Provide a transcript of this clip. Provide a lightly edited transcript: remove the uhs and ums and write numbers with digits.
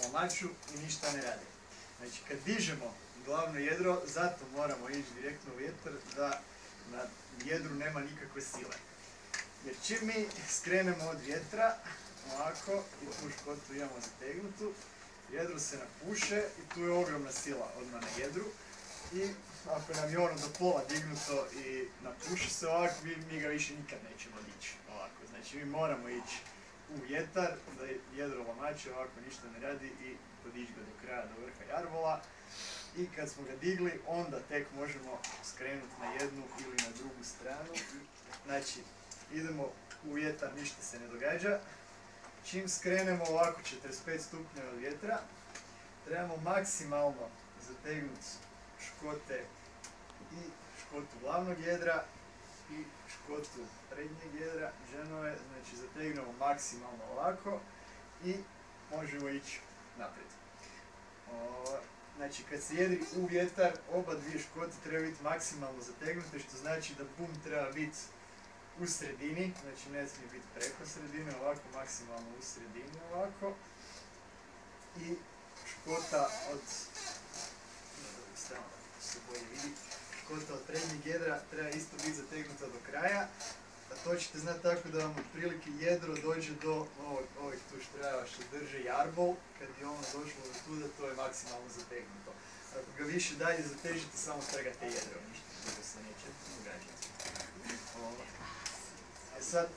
lamaču i ništa ne radi. Znači kad dižemo glavno jedro, zato moramo ići direktno u vjetar da na jedru nema nikakve sile. Jer čim mi skrenemo od vjetra, ovako, i tu škotu imamo zategnutu, jedro se napuše i tu je ogromna sila odmah na jedru. I ako nam je ono do pola dignuto i napuši se ovako, mi ga više nikad nećemo dići ovako. Znači mi moramo ići u vjetar, da jedro lamače ovako ništa ne radi i podići ga do kraja, do vrha jarbola. I kad smo ga digli, onda tek možemo skrenuti na jednu ili na drugu stranu. Znači, idemo u vjetar, ništa se ne događa. Čim skrenemo ovako 45 stupnjeva od vjetra, trebamo maksimalno zategnuti škote i škotu glavnog jedra i škotu prednjeg jedra, ženove, znači zategnemo maksimalno ovako i možemo ići naprijed. Znači kad se jedri u vjetar, oba dvije škote treba biti maksimalno zategnute, što znači da bum treba biti u sredini, znači ne smije biti preko sredine, ovako maksimalno u sredini ovako. I škota od, se bolje vidi, škota od prednjeg jedra treba isto biti zategnuta do kraja. A to ćete znati tako da vam otprilike jedro dođe do ovih tu štrajeva što drže jarbol. Kad je ono došlo do tuda, to je maksimalno zategnuto. Ako ga više dalje zatežite, samo trgate jedro, ništa drugo se neće događati. E sad,